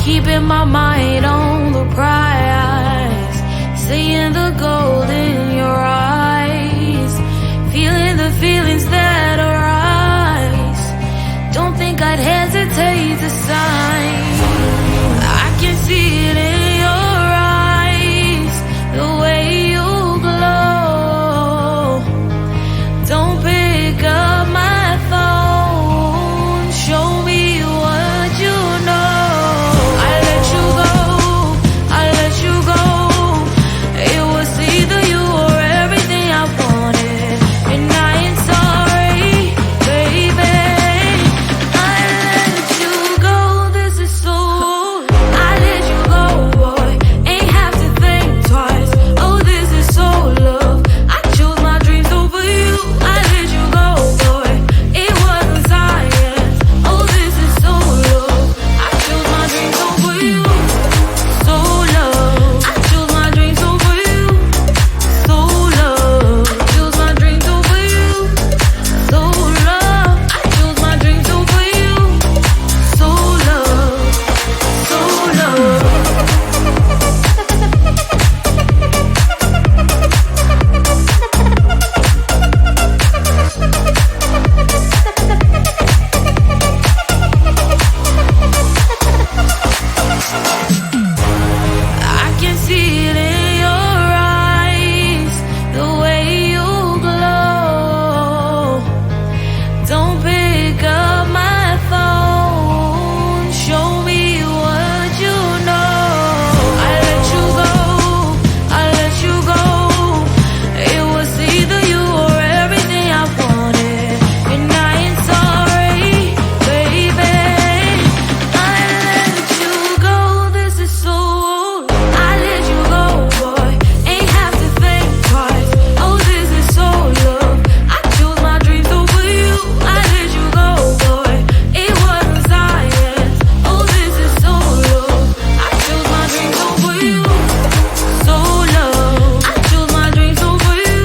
keeping my mind on the prize, seeing the gold in your eyes, feeling the feelings that arise. Don't think I'd hesitate to sign. I can see it in your eyes, the way you glow. Don't pick up my phone, show me what you know. I let you go, I let you go. It was either you or everything I wanted, and I ain't sorry, baby. I let you go, this is so. I let you go, boy, ain't have to think twice. Oh, this is so love. I chose my dreams over you. I let you go, boy, it wasn't science. Oh, this is so love. I chose my dreams over you. So love. I chose my dreams over you. So love. Chose my dreams over you. So love. I chose my dreams over you. So love. So love. I can see it in your eyes, the way you glow. Don't pick up my phone, show me what you know. I let you go, I let you go. It was either you or everything I wanted, and I ain't sorry, baby. I let you go, this is so. I let you go, boy, ain't have to think twice. Oh, this is so love. I chose my dreams over you. I let you go, boy, it wasn't science. Oh, this is so love. I chose my dreams over you. So love. I chose my dreams over you.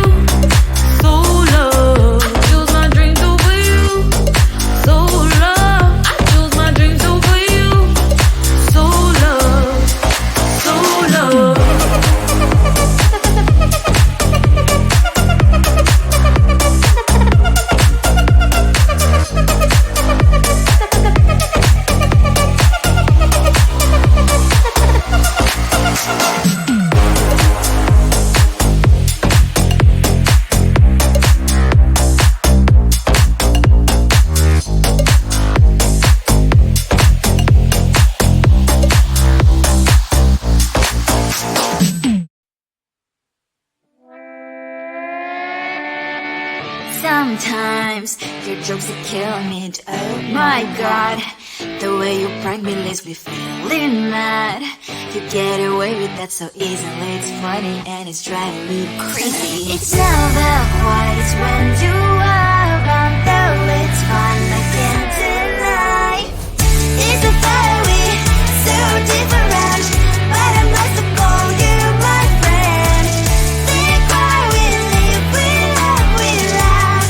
So love. Chose my dreams over you. So love. I chose my dreams over you. So love. So love. Sometimes your jokes they kill me. Oh my god, the way you prank me leaves me feeling mad. You get away with that so easily. It's funny and it's driving me crazy. It's never quite it's when you are around, though it's fun. I can't deny. It's a fire we so different, but I'm blessed to call you my friend. Think why we live, we love, we laugh,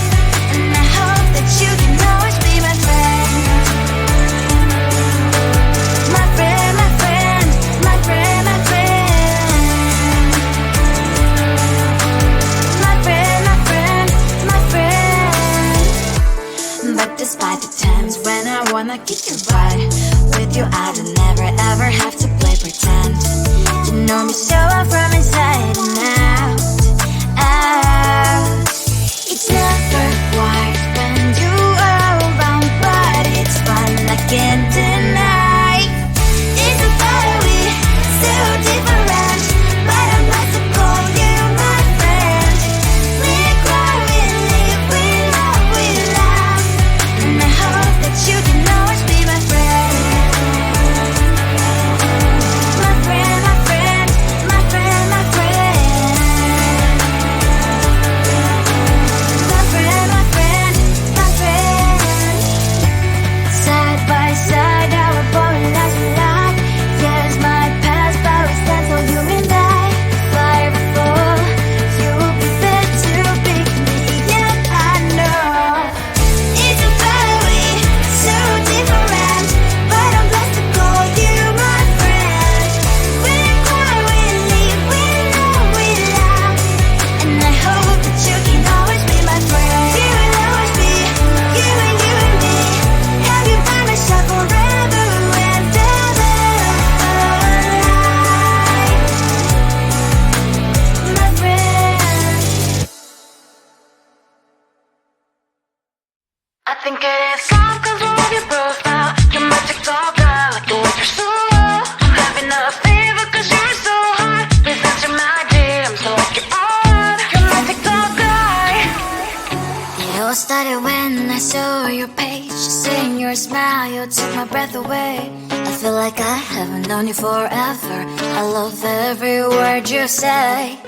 and I hope that you can always be my friend. My friend, my friend, my friend, my friend. My friend, my friend, my friend. But despite the times when I wanna kick your butt, with you I don't never ever have to play pretend. You know me so well from inside and out, out. It's never quite when you are around, but it's fun, I can't deny. It's a fire we so different, but I'm blessed to call you my friend. We cry, we live, we love, we laugh, and I hope that you can always be my friend. My friend, my friend, my friend, my friend. My friend, my friend, now, you took my breath away. I feel like I haven't known you forever. I love every word you say.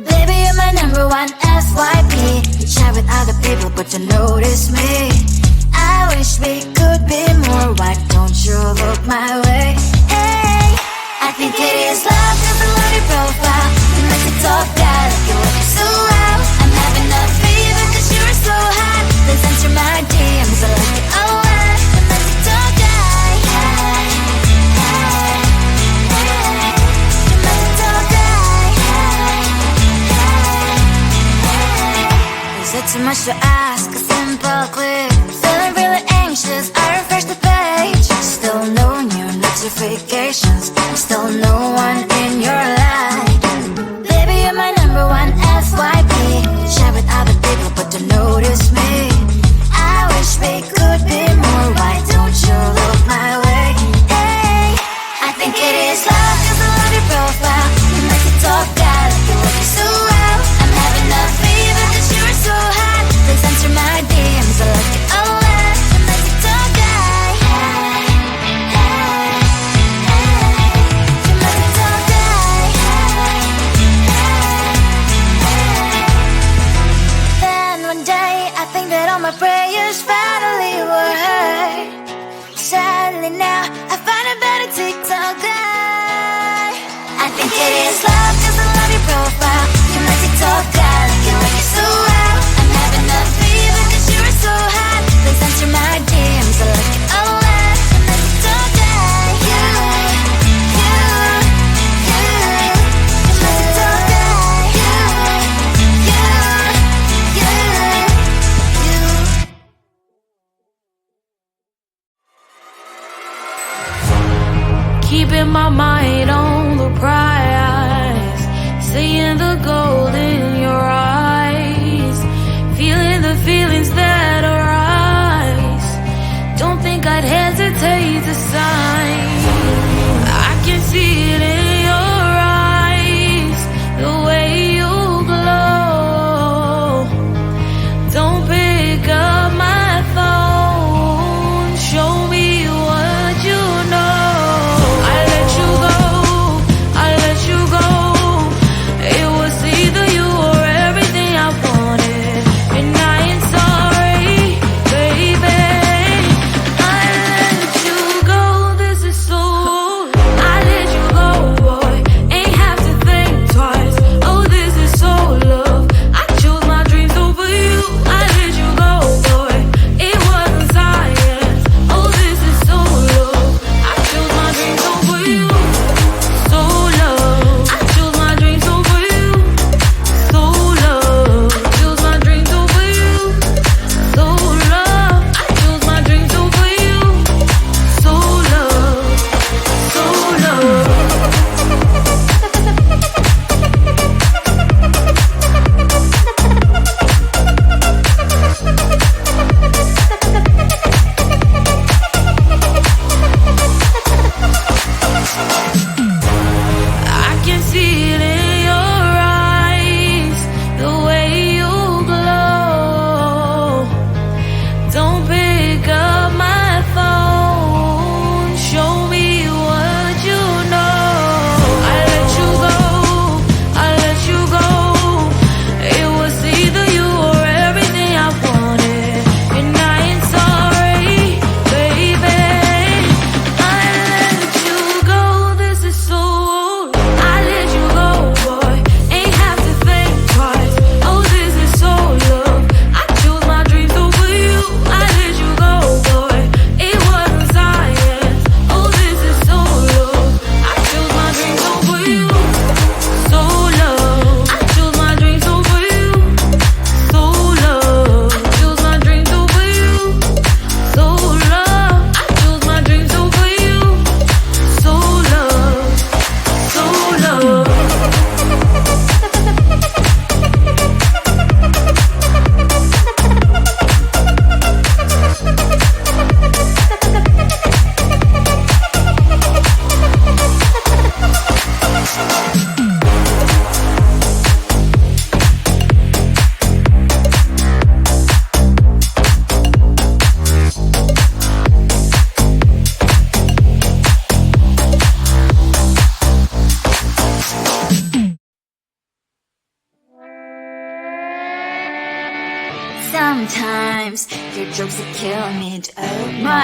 Baby, you're my number one FYP. You chat with other people, but you notice me. I wish we could be more. Why don't you look my way? Hey, I think it is love, cause I love your profile. You make it talk bad, like you're working so well. I'm having a fever cause you're so hot. Please answer my DMs, I like it a lot. You make it talk bad. You make it talk bad. Is it too much to ask? A simple click. Feeling really anxious, I refresh the page. Still no new notifications. Still no one in your life. Baby, you're my number one FYP. Share with other people, but don't notice me. I wish we could be more. Why don't you look my way? Hey, I think it is love, cause I love your profile. You make it talk bad, like you're working so well. I'm having a fever cause you're so hot. Please answer my DMs, I like it a lot. You make it talk bad. You make it talk bad. Then one day I think that all my prayers finally were heard. Sadly now I find a better TikTok guy. I think it is love cause I love your profile. You make it talk bad, like you're working so well. I'm having a fever cause you're so hot. Please answer my DMs, I like it a lot. You make it talk bad. You make it talk bad. Keeping my mind on the prize, seeing the gold in your eyes, feeling the feelings that arise. Don't think I'd hesitate to sign. I can see it in your eyes, the way you glow. Don't pick up my phone, show me what you know. Go.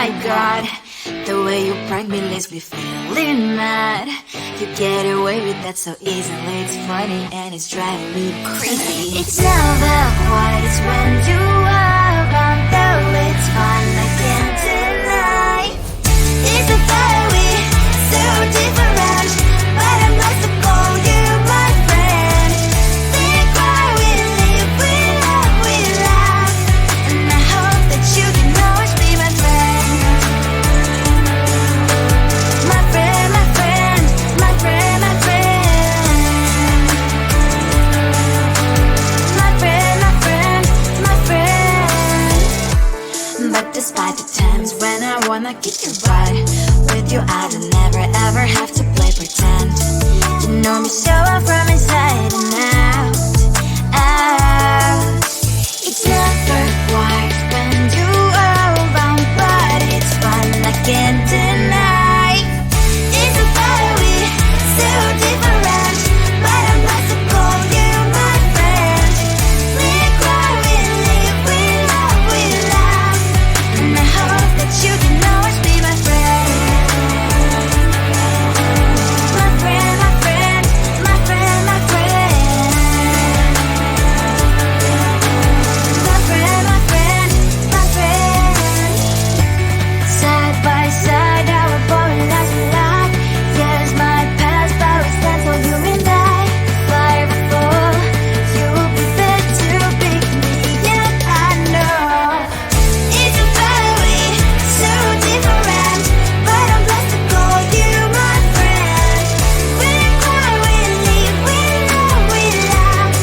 my god, the way you prank me leaves me feeling mad. You get away with that so easily. It's funny and it's driving me crazy. It's never quiet, it's when you are around, though it's fun, I can't deny. It's a fire we so different, but I'm lost to call you my friend. We cry, we live, we love, we laugh, and I hope that you can always be my friend. My friend, my friend, my friend, my friend. My friend, my friend, my friend. But despite the times when I wanna kick you right, with you I don't never ever have to play pretend. You know me so well from inside and out, out. It's never quiet when you are around, but it's fun, I can't deny. It's a fire we so different, but I'm lost to call you my friend. We cry, we live, we love, we laugh, and I hope that you can always be my friend. My friend, my friend, my friend, my friend. My friend, my friend, my friend. Side by side, our boring lives we live. Yes, my past, but we stand for you and I. Fire before you will be there to pick me, yeah, I know. It's a fire we so different, but I'm blessed to call you my friend. We cry, we live, we love, we laugh,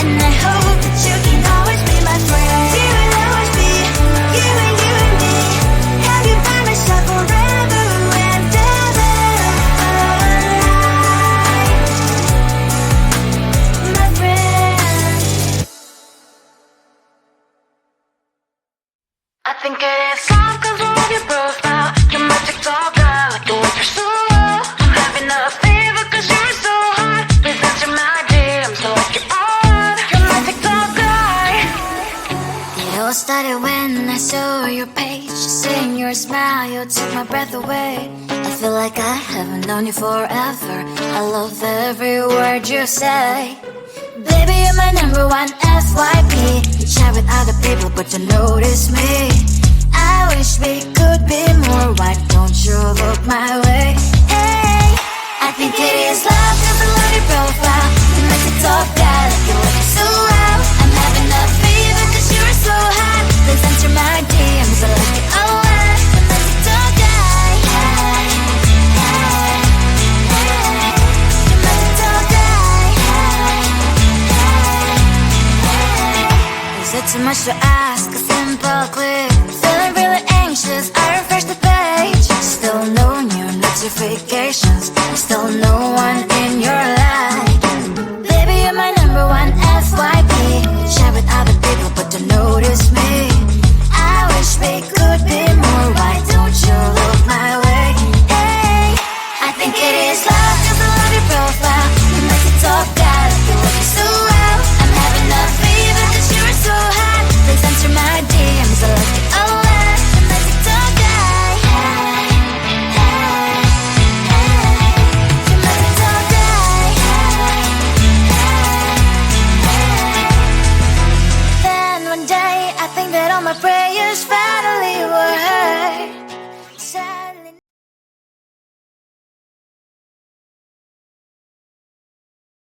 and I hope that you can always be my friend. You will always be you and me. Have you by my side forever and ever. My friend. I think it is time cause I love your profile. You're my TikTok girl, like the way you're so low. I'm having a fever cause you're so hot. Please answer my DMs, so like you're on. You're my TikTok guy. It all started when I saw your page. Seeing your smile, you took my breath away. I feel like I haven't known you forever. I love every word you say. Baby, you're my number one FYP. You chat with other people, but you notice me. I wish we could be more. Why don't you look my way? Hey, I think it is love cause I love your profile. You make it talk guy, like you look so well. I'm having a fever cause you're so hot. Please answer my DMs, I like it a lot. You make it talk guy. Hey, hey, hey. You make it talk guy. Hey, hey, hey. Is it too much to ask?